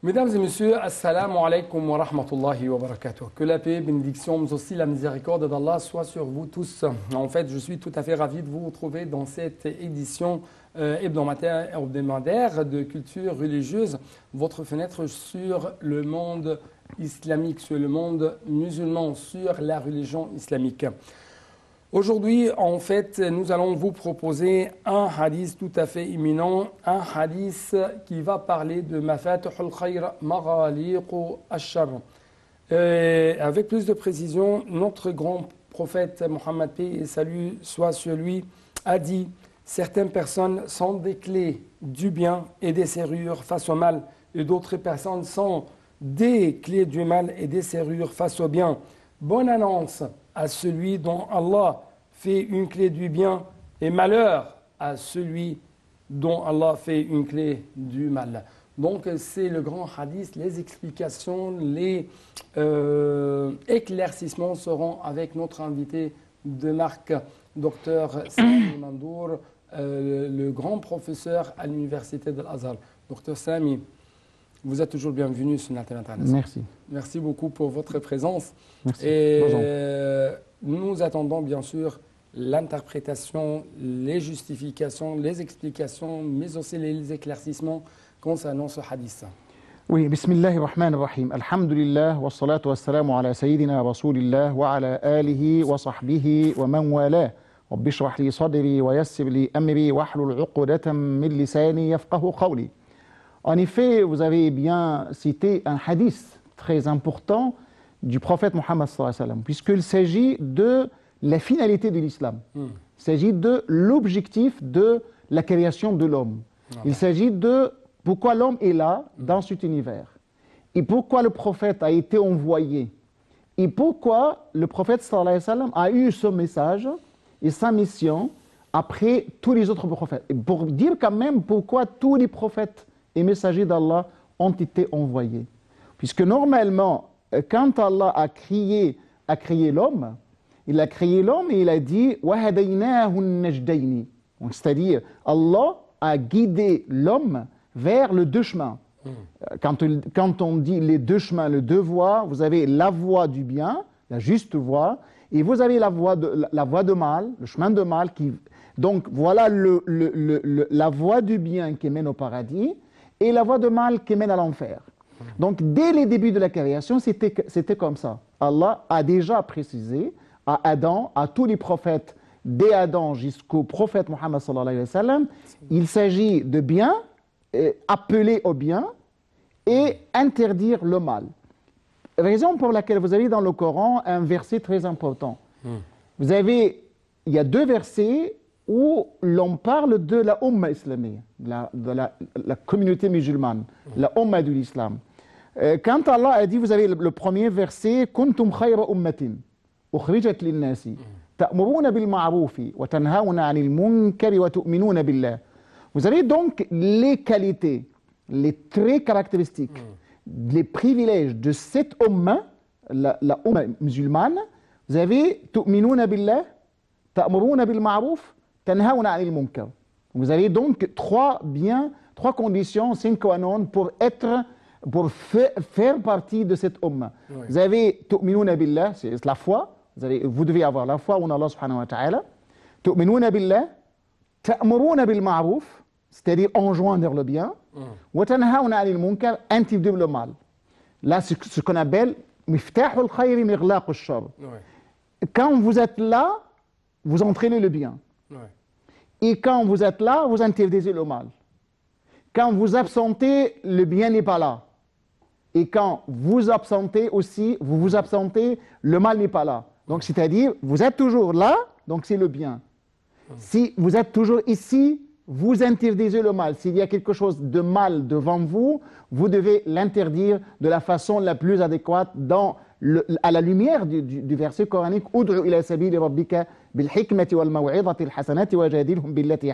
Mesdames et messieurs, assalamu alaikum wa rahmatullahi wa barakatuh. Que la paix, bénédiction, mais aussi la miséricorde d'Allah soit sur vous tous. En fait, je suis tout à fait ravi de vous retrouver dans cette édition hebdomadaire de culture religieuse, votre fenêtre sur le monde islamique, sur le monde musulman, sur la religion islamique. Aujourd'hui, en fait, nous allons vous proposer un hadith tout à fait imminent, un hadith qui va parler de Mafatihul Khayr Maghaliqu Ash-Sharr. Avec plus de précision, notre grand prophète Mohammed paix et salut soit sur lui a dit « Certaines personnes sont des clés du bien et des serrures face au mal, et d'autres personnes sont des clés du mal et des serrures face au bien. Bonne annonce à celui dont Allah fait une clé du bien et malheur à celui dont Allah fait une clé du mal. » Donc c'est le grand hadith, les explications, les éclaircissements seront avec notre invité de marque, Dr Sami Mandour, le grand professeur à l'université de l'Azhar. Dr Sami, vous êtes toujours bienvenu sur Internet. Merci. Merci beaucoup pour votre présence. Merci. Et nous attendons bien sûr l'interprétation, les justifications, les explications, mais aussi les éclaircissements concernant ce hadith. Oui, Bismillahir Rahmanir Rahim. Alhamdulillah, wa salatu wa salamu ala sayyidina Rasulillah wa ala alihi wa sahbihi wa man wala. Rabbi shrah li sadri wa yassir li amri wa hlul 'uqdatan min lisani yafqahu qawli. En effet, vous avez bien cité un hadith très important du prophète Mohammed sallallahu alayhi wa sallam, puisqu'il s'agit de la finalité de l'islam. Il s'agit de l'objectif de la création de l'homme. Il s'agit de pourquoi l'homme est là dans cet univers. Et pourquoi le prophète a été envoyé. Et pourquoi le prophète sallallahu alayhi wa sallam a eu ce message et sa mission après tous les autres prophètes. Et pour dire quand même pourquoi tous les prophètes et messagers d'Allah ont été envoyés. Puisque normalement, quand Allah a créé l'homme, il a créé l'homme et il a dit « وَهَدَيْنَاهُ النَّجْدَيْنِ » c'est-à-dire Allah a guidé l'homme vers les deux chemins. Quand on dit les deux chemins, les deux voies, vous avez la voie du bien, la juste voie, et vous avez la voie de mal, le chemin de mal. Donc voilà la voie du bien qui mène au paradis et la voie de mal qui mène à l'enfer. Donc dès les débuts de la création, c'était comme ça. Allah a déjà précisé à Adam, à tous les prophètes, dès Adam jusqu'au prophète Mohammed sallallahu alayhi wa sallam, il s'agit de bien, appeler au bien et interdire le mal. Raison pour laquelle vous avez dans le Coran un verset très important. Il y a deux versets où l'on parle de la Ummah islamique, de la communauté musulmane, la Ummah de l'islam. Quand Allah a dit, vous avez le premier verset, « Kuntum khayra ummatin, ukhrijat linnasi, ta'muruna bil ma'rufi, wa tanhauna 'anil munkari, wa tu'minuna billah » Vous avez donc les qualités, les traits caractéristiques, les privilèges de cette Ummah, la Ummah musulmane. Vous avez « Tu'minuna billah, ta'muruna bil ma'ruf, tanhauna 'anil munkar » Vous avez donc trois conditions sine qua non pour faire partie de cette Ummah. Oui. Vous avez « Tu'minuna billah » c'est la foi. Vous devez avoir la foi en Allah subhanahu wa ta'ala. « Tu'minuna billah, ta'muruna bil ma'ruf » c'est-à-dire enjoindre le bien, wa tanhauna 'anil munkar, interdire le mal. Là, c'est ce qu'on appelle miftahul khayri mighlaqu ash-sharr. Quand vous êtes là, vous entraînez le bien. Et quand vous êtes là, vous interdisez le mal. Quand vous absentez, le bien n'est pas là. Et quand vous absentez aussi, vous absentez, le mal n'est pas là. Donc, c'est-à-dire, vous êtes toujours là, donc c'est le bien. Si vous êtes toujours ici, vous interdisez le mal. S'il y a quelque chose de mal devant vous, vous devez l'interdire de la façon la plus adéquate à la lumière du verset coranique « Ud'u ila sabili rabbika bil hikmati wal maw'idati al hasanati wajadilhum billati »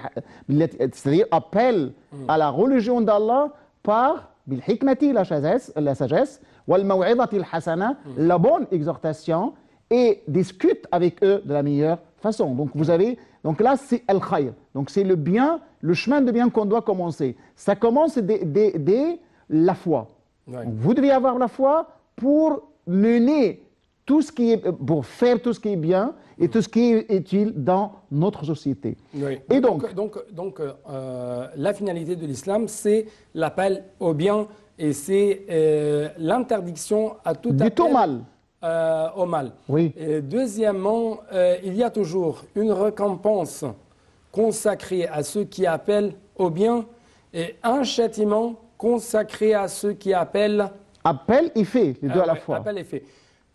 c'est-à-dire appelle à la religion d'Allah par bil hikmati, la sagesse, wal maw'idati al hasana, la bonne exhortation, et discute avec eux de la meilleure façon. Donc là, c'est al-khayr. Donc c'est le bien, le chemin de bien qu'on doit commencer. Ça commence dès la foi. Ouais. Donc, vous devez avoir la foi pour mener tout ce qui est, pour faire tout ce qui est bien et tout ce qui est utile dans notre société. Oui. Et La finalité de l'islam, c'est l'appel au bien et c'est l'interdiction à tout du appel tout mal. Au mal. Oui. Et deuxièmement, il y a toujours une récompense consacrée à ceux qui appellent au bien et un châtiment consacré à ceux qui appellent Appel et fait, les deux à la ouais, fois. appel et fait.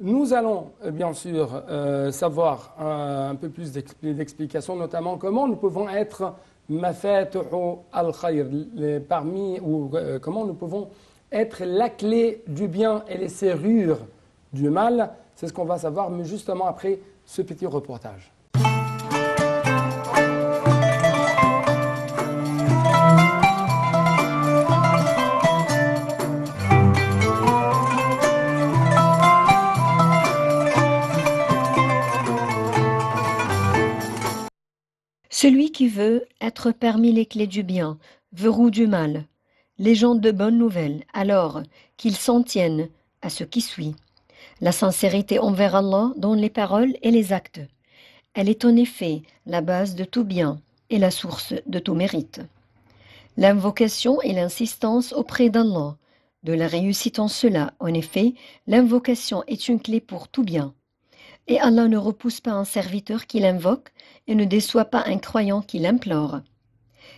Nous allons bien sûr savoir un peu plus d'explications, notamment comment nous pouvons être mafatuhu al-khayr, comment nous pouvons être la clé du bien et les serrures du mal. C'est ce qu'on va savoir, mais justement après ce petit reportage. Celui qui veut être parmi les clés du bien, verrou du mal, les gens de bonnes nouvelles, alors qu'ils s'en tiennent à ce qui suit. La sincérité envers Allah dans les paroles et les actes. Elle est en effet la base de tout bien et la source de tout mérite. L'invocation et l'insistance auprès d'Allah, de la réussite en cela. En effet, l'invocation est une clé pour tout bien. Et Allah ne repousse pas un serviteur qui l'invoque et ne déçoit pas un croyant qui l'implore.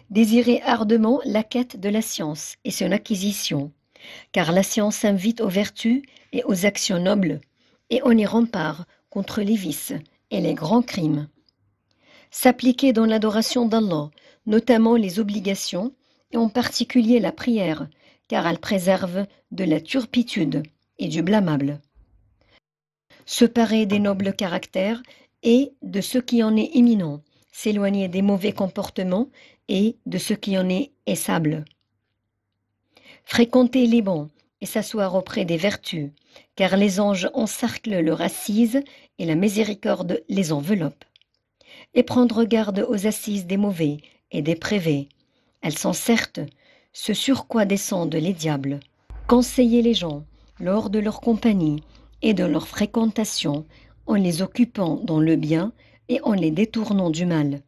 Désirez ardemment la quête de la science et son acquisition, car la science invite aux vertus et aux actions nobles, et on y rempart contre les vices et les grands crimes. S'appliquer dans l'adoration d'Allah, notamment les obligations, et en particulier la prière, car elle préserve de la turpitude et du blâmable. Se parer des nobles caractères et de ce qui en est imminent, s'éloigner des mauvais comportements et de ce qui en est aissable. Fréquenter les bons et s'asseoir auprès des vertus, car les anges encerclent leur assise et la miséricorde les enveloppe. Et prendre garde aux assises des mauvais et des prévés. Elles sont certes ce sur quoi descendent les diables. Conseiller les gens lors de leur compagnie et de leur fréquentation en les occupant dans le bien et en les détournant du mal.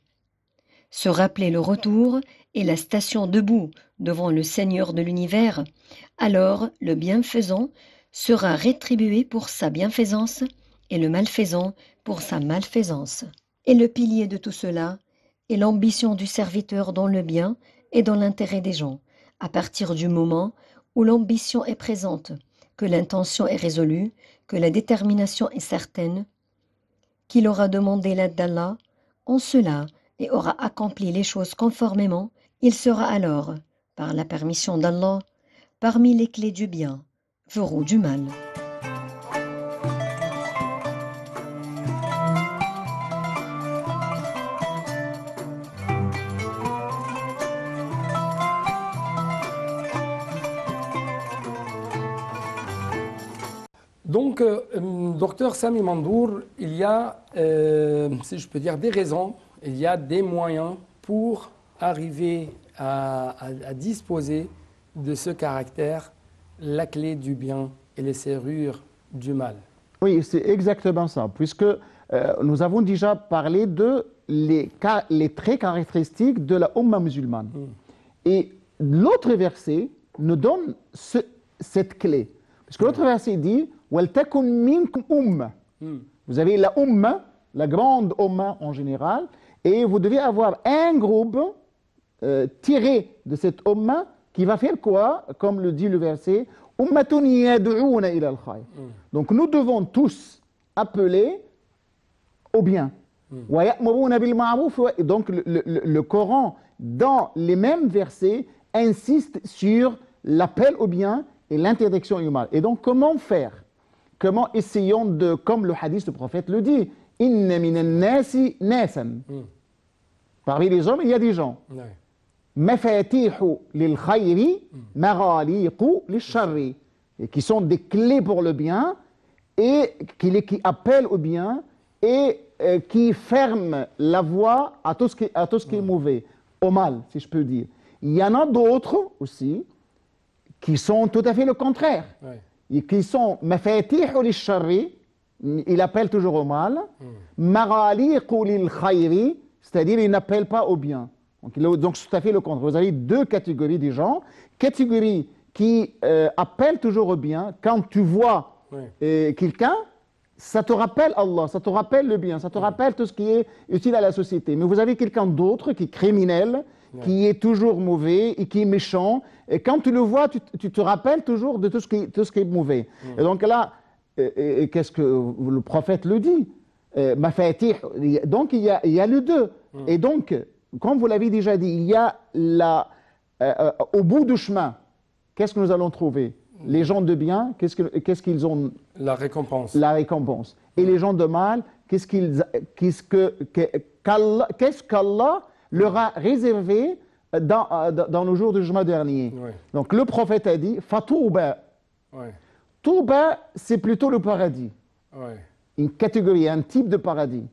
Se rappeler le retour et la station debout devant le Seigneur de l'univers, alors le bienfaisant sera rétribué pour sa bienfaisance et le malfaisant pour sa malfaisance. Et le pilier de tout cela est l'ambition du serviteur dans le bien et dans l'intérêt des gens, à partir du moment où l'ambition est présente, que l'intention est résolue, que la détermination est certaine, qu'il aura demandé l'aide d'Allah en cela et aura accompli les choses conformément, il sera alors, par la permission d'Allah, parmi les clés du bien, verrou du mal. Donc, docteur Sami Mandour, il y a, si je peux dire, des raisons, il y a des moyens pour arriver à disposer de ce caractère, la clé du bien et les serrures du mal. Oui, c'est exactement ça, puisque nous avons déjà parlé de les traits caractéristiques de la Ummah musulmane. Et l'autre verset nous donne cette clé. Parce que l'autre verset dit وَلْتَكُنْ مِنْكُمْ أُمَّةٌ. Vous avez la Ummah, la grande Ummah en général, et vous devez avoir un groupe tiré de cette Ummah qui va faire quoi? Comme le dit le verset Ummatun yad'una ila al-khayr. Donc nous devons tous appeler au bien. Wa ya'muruna bil ma'ruf. Donc le Coran, dans les mêmes versets, insiste sur l'appel au bien et l'interdiction du mal. Et donc, comment faire? Comment essayons de, comme le hadith du prophète le dit, Inna minan nasi nasan. Parmi les hommes, il y a des gens. Mafatihu lil khayri, maghaliqu lil sharri. Et qui sont des clés pour le bien et qui appellent au bien et qui ferment la voie à tout ce qui est mauvais, au mal, si je peux dire. Il y en a d'autres aussi qui sont tout à fait le contraire. Et qui sont mafatihul lil-sharri, il appelle toujours au mal, maghaliqu lil-khayri, c'est-à-dire il n'appelle pas au bien. Donc c'est tout à fait le contraire. Vous avez deux catégories de gens. Catégorie qui appelle toujours au bien. Quand tu vois quelqu'un, ça te rappelle Allah, ça te rappelle le bien, ça te rappelle tout ce qui est utile à la société. Mais vous avez quelqu'un d'autre qui est criminel, qui est toujours mauvais et qui est méchant. Et quand tu le vois, tu te rappelles toujours de tout ce qui est mauvais. Et donc là, qu'est-ce que le prophète le dit? Mafatih. Donc il y a les deux. Et donc, comme vous l'avez déjà dit, il y a au bout du chemin, qu'est-ce que nous allons trouver? Les gens de bien, qu'est-ce qu'ils ont? La récompense. La récompense. Et les gens de mal, qu'est-ce qu'Allah leur a réservé dans le jour du jugement dernier? Donc le prophète a dit, Fatouba. Touba, c'est plutôt le paradis. Une catégorie, un type de paradis.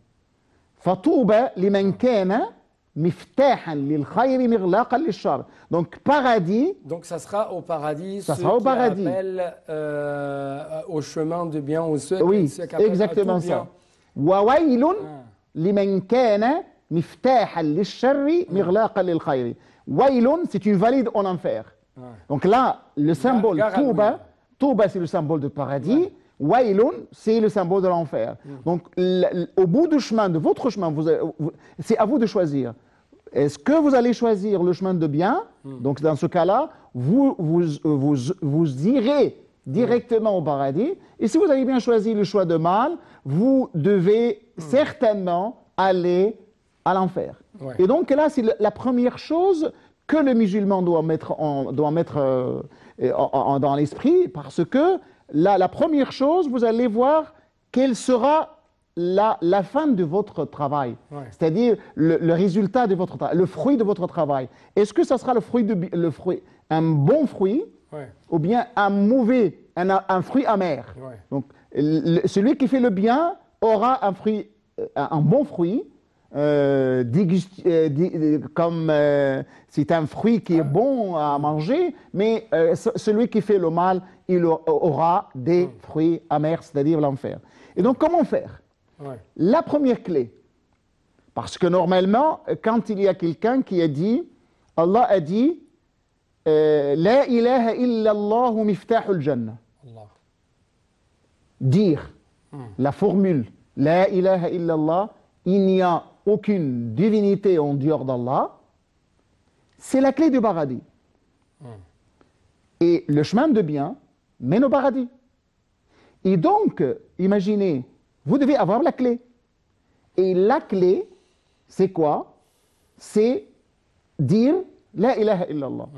Fatouba liman kana miftahan lil khayri mighlaqan lil shar. Donc paradis. Donc ça sera au paradis. Ça sera au paradis. Appellent au chemin de bien, ou ceux qui exactement ça. Wa waylun liman kana miftahan lil sharri mighlaqan lil khayri. Waylun, c'est une vallée en enfer. Donc là, le symbole Touba, Touba c'est le symbole de paradis. Waylun, c'est le symbole de l'enfer. Donc, au bout du chemin, de votre chemin, c'est à vous de choisir. Est-ce que vous allez choisir le chemin de bien? Donc, dans ce cas-là, vous irez directement au paradis. Et si vous avez bien choisi le choix de mal, vous devez certainement aller à l'enfer. Et donc, là, c'est la première chose que le musulman doit mettre dans l'esprit, parce que là, la première chose, vous allez voir quelle sera la fin de votre travail. C'est-à-dire le résultat de votre travail, le fruit de votre travail. Est-ce que ça sera un bon fruit ou bien un fruit amer? Donc, celui qui fait le bien aura un bon fruit, comme c'est un fruit qui est bon à manger, mais celui qui fait le mal, il aura des fruits amers, c'est-à-dire l'enfer. Et donc, comment faire? La première clé, parce que normalement, quand il y a quelqu'un qui a dit, Allah a dit, La ilaha illallah miftahul jannah. Dire la formule, La ilaha illallah, il n'y a aucune divinité en dehors d'Allah, c'est la clé du paradis. Et le chemin de bien mène au paradis. Et donc, imaginez, vous devez avoir la clé. Et la clé, c'est quoi? C'est dire La ilaha illallah.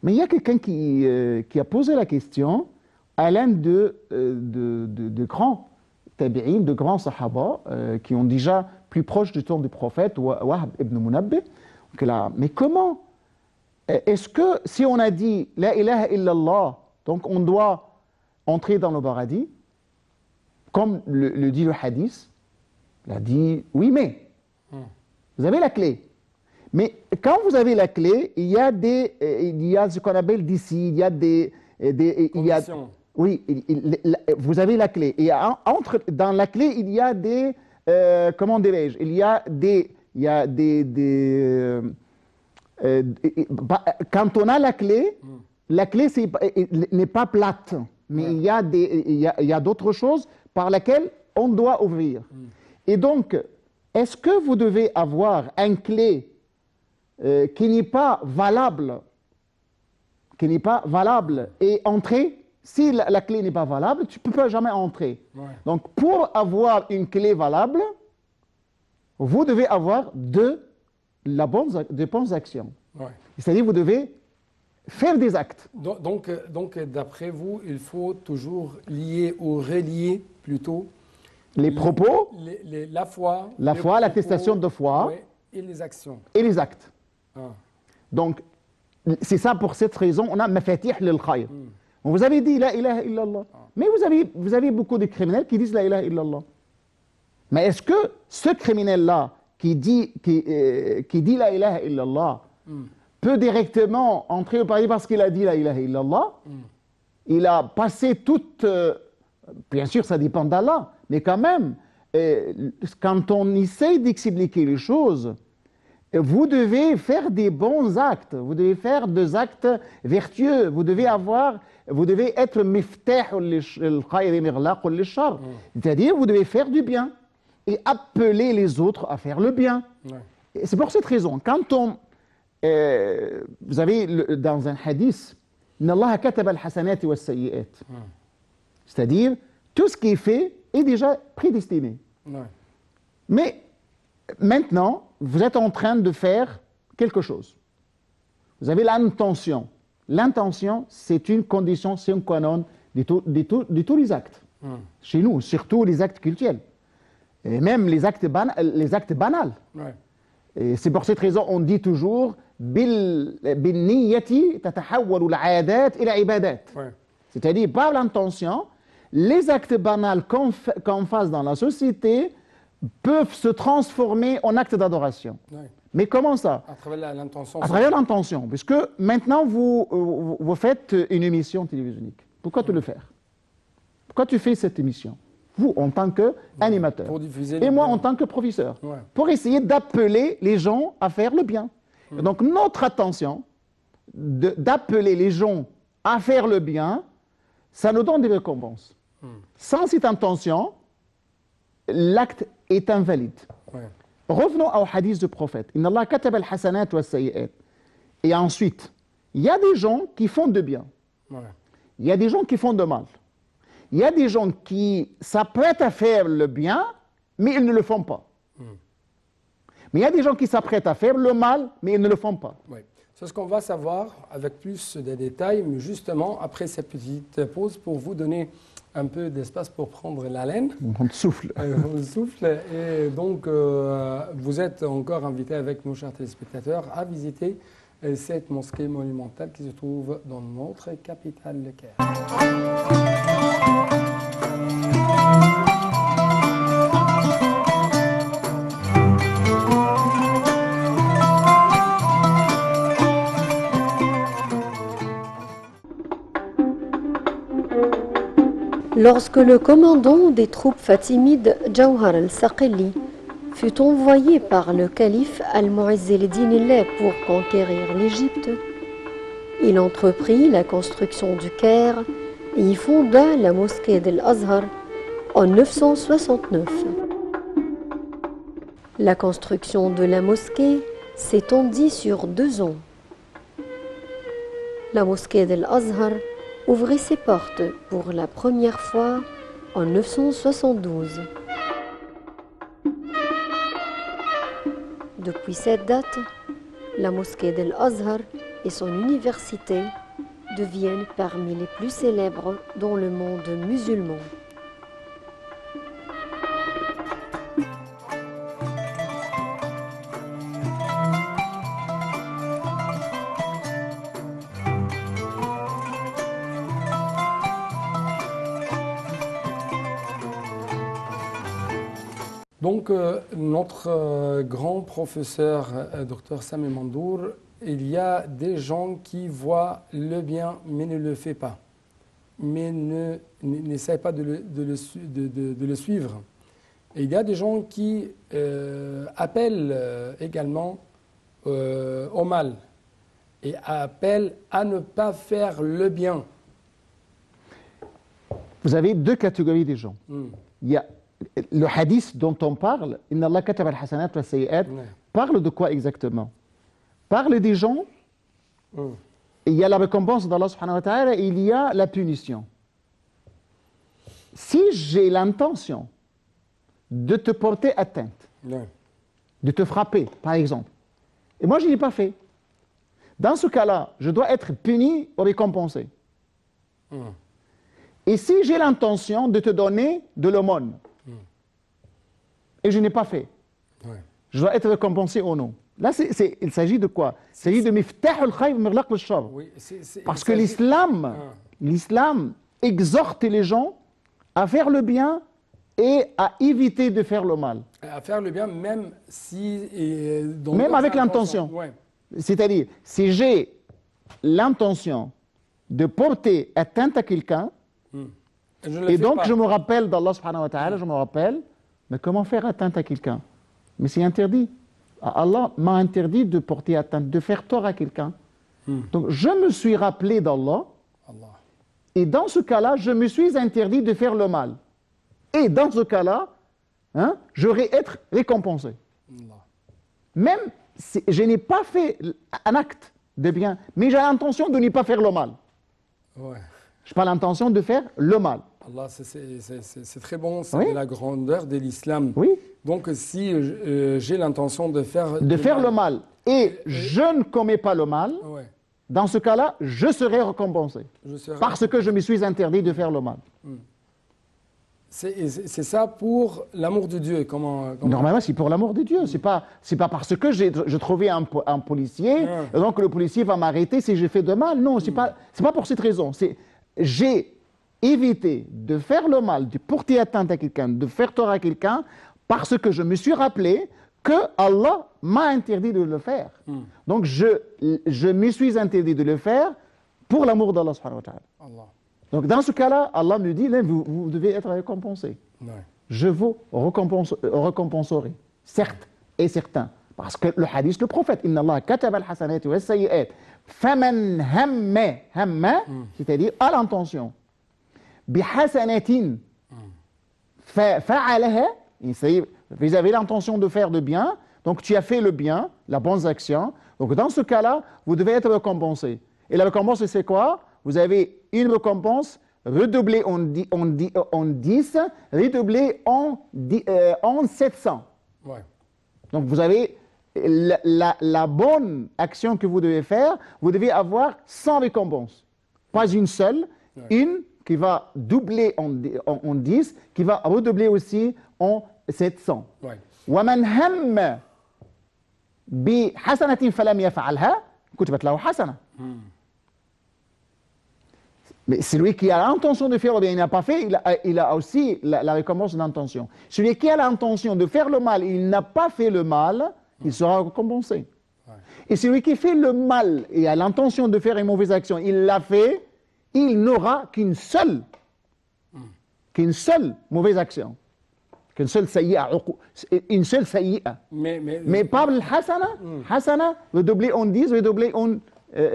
Mais il y a quelqu'un qui a posé la question à l'un de grands tabi'in, de grands sahaba, qui ont déjà plus proche du temps du prophète, Wahb ibn Munabbih. Mais comment? Est-ce que si on a dit La ilaha illallah, donc on doit entrer dans le paradis, comme le dit le hadith, il a dit oui, mais vous avez la clé. Mais quand vous avez la clé, il y a ce qu'on appelle d'ici, il y a oui, vous avez la clé. Et dans la clé, il y a des comment dirais-je? Quand on a la clé n'est pas plate, mais il y a d'autres choses par lesquelles on doit ouvrir. Et donc, est-ce que vous devez avoir une clé qui n'est pas valable, et entrer? Si la clé n'est pas valable, tu ne peux jamais entrer. Donc, pour avoir une clé valable, vous devez avoir de bonnes actions. C'est-à-dire, vous devez faire des actes. Donc d'après vous, il faut toujours lier ou relier plutôt les propos, la foi, l'attestation de foi, et les actions. Et les actes. Donc, c'est ça, pour cette raison, on a mafatih lil khayr. Vous avez dit la ilaha illallah. Mais vous avez beaucoup de criminels qui disent la ilaha illallah. Mais est-ce que ce criminel-là qui dit la ilaha illallah peut directement entrer au paradis parce qu'il a dit la ilaha illallah. Il a passé toute... bien sûr, ça dépend d'Allah, mais quand même, quand on essaye d'expliquer les choses, vous devez faire des bons actes, vous devez faire des actes vertueux, vous devez être miftah al-khayr mirlaq al-shar, c'est-à-dire vous devez faire du bien et appeler les autres à faire le bien. Et c'est pour cette raison, quand on... vous avez dans un hadith, Inna Allah kataba al-hasanati was-sayyi'at. C'est-à-dire, tout ce qui est fait est déjà prédestiné. Mais maintenant, vous êtes en train de faire quelque chose. Vous avez l'intention. L'intention, c'est une condition sine qua non de tous les actes. Chez nous, surtout les actes cultuels. Et même les actes banals. Et c'est pour cette raison on dit toujours بالنية تتحول العادات إلى عبادات. C'est-à-dire, par l'intention, les actes banals qu'on fasse dans la société peuvent se transformer en actes d'adoration. Mais comment ça? À travers l'intention. À travers l'intention. Puisque maintenant, vous faites une émission télévisionnelle. Pourquoi tu le fais? Pourquoi tu fais cette émission? Vous, en tant qu'animateur. Et moi, en tant que professeur. Pour essayer d'appeler les gens à faire le bien. Donc, notre attention, d'appeler les gens à faire le bien, ça nous donne des récompenses. Sans cette intention, l'acte est invalide. Revenons au hadith du prophète. Inna Allah kataba al-hasanat wa sayyi'at. Et ensuite, il y a des gens qui font de bien. Il y a des gens qui font de mal. Il y a des gens qui s'apprêtent à faire le bien, mais ils ne le font pas. Mais il y a des gens qui s'apprêtent à faire le mal, mais ils ne le font pas. C'est ce qu'on va savoir avec plus de détails, mais justement après cette petite pause pour vous donner un peu d'espace pour prendre l'haleine. On souffle. On souffle. Et donc, vous êtes encore invité avec nos chers téléspectateurs à visiter cette mosquée monumentale qui se trouve dans notre capitale, le Caire. Lorsque le commandant des troupes fatimides, Jawhar al-Saqili, fut envoyé par le calife Al-Mu'izz al-Din pour conquérir l'Égypte, il entreprit la construction du Caire et y fonda la mosquée d'Al-Azhar en 969. La construction de la mosquée s'étendit sur 2 ans. La mosquée d'Al-Azhar ouvrit ses portes pour la première fois en 972. Depuis cette date, la mosquée d'Al-Azhar et son université deviennent parmi les plus célèbres dans le monde musulman. Donc, notre grand professeur, Dr Sami Mandour, il y a des gens qui voient le bien mais ne le font pas, mais n'essayent pas de le suivre. Et il y a des gens qui appellent également au mal et appellent à ne pas faire le bien. Vous avez 2 catégories de gens. Il y a le hadith dont on parle, Inna Allah kataba al-hasanat wa sayyi'at, parle de quoi exactement? Parle des gens, il y a la récompense d'Allah subhanahu wa ta'ala et il y a la punition. Si j'ai l'intention de te porter atteinte, de te frapper, par exemple, et moi je ne l'ai pas fait, dans ce cas-là, je dois être puni ou récompensé. Et si j'ai l'intention de te donner de l'aumône, et je n'ai pas fait, je dois être récompensé ou non. Là, il s'agit de quoi? Il s'agit de miftah al-khayr mirlaq al-shar. Parce que l'islam exhorte les gens à faire le bien et à éviter de faire le mal. À faire le bien, même si... même avec l'intention. C'est-à-dire, si j'ai l'intention de porter atteinte à quelqu'un, et donc je me rappelle d'Allah subhanahu wa ta'ala, je me rappelle, mais comment faire atteinte à quelqu'un? Mais c'est interdit. Allah m'a interdit de porter atteinte, de faire tort à quelqu'un. Donc je me suis rappelé d'Allah, et dans ce cas-là, je me suis interdit de faire le mal. Et dans ce cas-là, hein, j'aurais être récompensé. Même si je n'ai pas fait un acte de bien, mais j'ai l'intention de ne pas faire le mal. Ouais. Je n'ai pas l'intention de faire le mal. Allah, c'est très bon, c'est Oui. la grandeur de l'islam. Oui. Donc si j'ai l'intention de faire Le mal, et je ne commets pas le mal, ouais, dans ce cas-là, je serai récompensé. je serai- Parce que je me suis interdit de faire le mal. c'est ça pour l'amour de Dieu. Comment... Normalement, c'est pour l'amour de Dieu. C'est pas parce que je trouvais un policier, et donc le policier va m'arrêter si j'ai fait de mal. Non, c'est pas pour cette raison. J'ai évité de faire le mal, de porter atteinte à quelqu'un, de faire tort à quelqu'un, parce que je me suis rappelé que Allah m'a interdit de le faire. Donc je me suis interdit de le faire pour l'amour d'Allah subhanahu wa ta'ala. Allah. Donc dans ce cas-là, Allah me dit, là, vous devez être récompensé. Ouais. Je vous récompenserai, certes et certain. Parce que le hadith, le prophète, Inna Allah kataba al-hasanati wa as-sayyi'at, faman hamma, c'est-à-dire à l'intention, bihasanatin fa'alaha, vous avez l'intention de faire le bien, donc tu as fait le bien, la bonne action. Donc dans ce cas-là, vous devez être récompensé. Et la récompense, c'est quoi? Vous avez une récompense redoublée en 10, redoublée en 700. Ouais. Donc vous avez la bonne action que vous devez faire, vous devez avoir 100 récompenses. Pas une seule, une qui va doubler en 10, qui va redoubler aussi en 700. Ouais. ومن هم بحسنة فلم يفعلها كتبت له حسنة. Mais celui qui a l'intention de faire le bien, il n'a pas fait, il a aussi la récompense d'intention. Celui qui a l'intention de faire le mal, il n'a pas fait le mal, il sera récompensé. Ouais. Et celui qui fait le mal et a l'intention de faire une mauvaise action, il l'a fait, il n'aura qu'une seule mauvaise action. Qu'une seule sayyi'a, une seule sayyi'a. Mais pas le hasana, hasana, redoublé en 10, redoublé en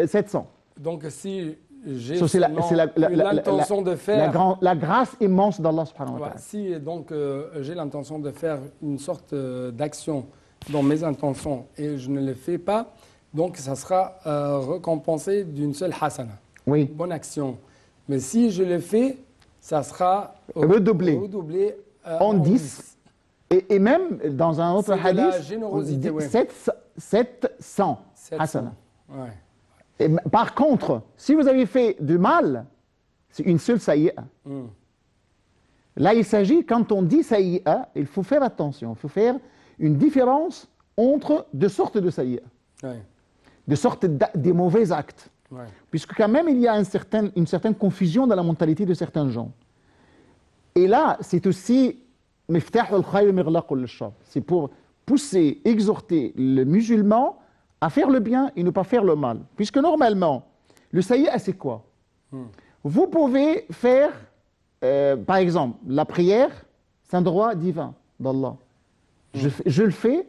700. Donc si j'ai C'est l'intention de faire... la grâce immense d'Allah subhanahu wa Ouais, ta'ala. si donc j'ai l'intention de faire une sorte d'action dans mes intentions et je ne le fais pas, donc ça sera récompensé d'une seule hasana. Oui. Bonne action. Mais si je le fais, ça sera Redoublé. En 10. Et même dans un autre C'est de la hadith, générosité, ouais. 700 hasana. Ouais. Et par contre, si vous avez fait du mal, c'est une seule sayyi'a. Là, il s'agit, quand on dit sayyi'a, il faut faire attention. Il faut faire une différence entre deux sortes de sayyi'a. Ouais. Deux sortes de mauvais actes. Ouais. Puisque quand même, il y a une certaine confusion dans la mentalité de certains gens. Et là, c'est aussi c'est pour pousser, exhorter le musulman à faire le bien et ne pas faire le mal. Puisque normalement, le sayyi'a, c'est quoi? Vous pouvez faire, par exemple, la prière, c'est un droit divin d'Allah. Je le fais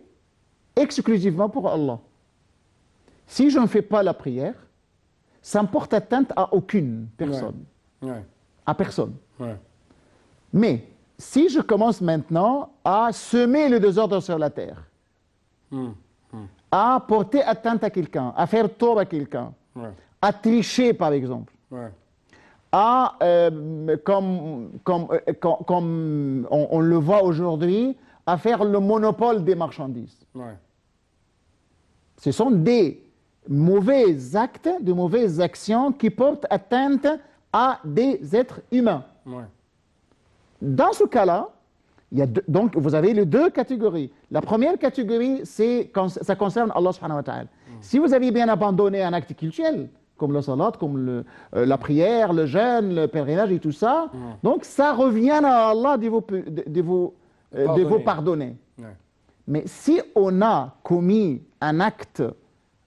exclusivement pour Allah. Si je ne fais pas la prière, ça ne porte atteinte à aucune personne. Ouais. À personne. Ouais. Mais si je commence maintenant à semer le désordre sur la terre, à porter atteinte à quelqu'un, à faire tort à quelqu'un, Ouais. à tricher par exemple, Ouais. à, comme on le voit aujourd'hui, à faire le monopole des marchandises. Ouais. Ce sont des mauvais actes, de mauvaises actions qui portent atteinte à des êtres humains. Ouais. Dans ce cas-là, donc vous avez les deux catégories. La première catégorie, ça concerne Allah subhanahu wa ta'ala. Si vous avez bien abandonné un acte cultuel, comme le salat, comme la prière, le jeûne, le pèlerinage et tout ça, donc ça revient à Allah de vous pardonner. Ouais. Mais si on a commis un acte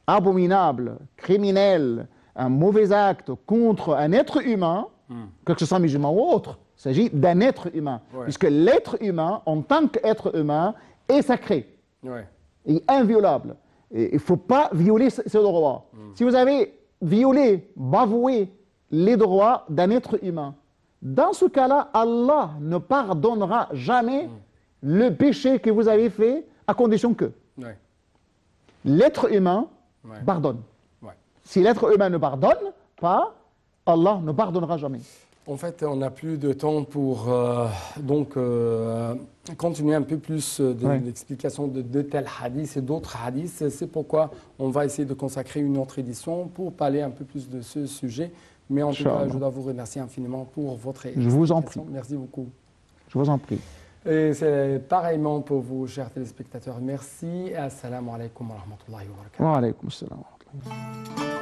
abominable, criminel, un mauvais acte contre un être humain, que ce soit musulman ou autre, il s'agit d'un être humain, puisque l'être humain, en tant qu'être humain, est sacré, et inviolable. Et il ne faut pas violer ce droit. Si vous avez violé, bafoué les droits d'un être humain, dans ce cas-là, Allah ne pardonnera jamais le péché que vous avez fait, à condition que l'être humain pardonne. Si l'être humain ne pardonne pas, Allah ne pardonnera jamais. En fait, on n'a plus de temps pour continuer un peu plus de l'explication de tels hadiths et d'autres hadiths. C'est pourquoi on va essayer de consacrer une autre édition pour parler un peu plus de ce sujet. Mais en tout cas, je dois vous remercier infiniment pour votre explication. Je vous en prie. Merci beaucoup. Je vous en prie. Et c'est pareillement pour vous, chers téléspectateurs. Merci. Assalamu alaikum wa rahmatullahi wa barakatuh. Wa alaikum assalam wa rahmatullahi.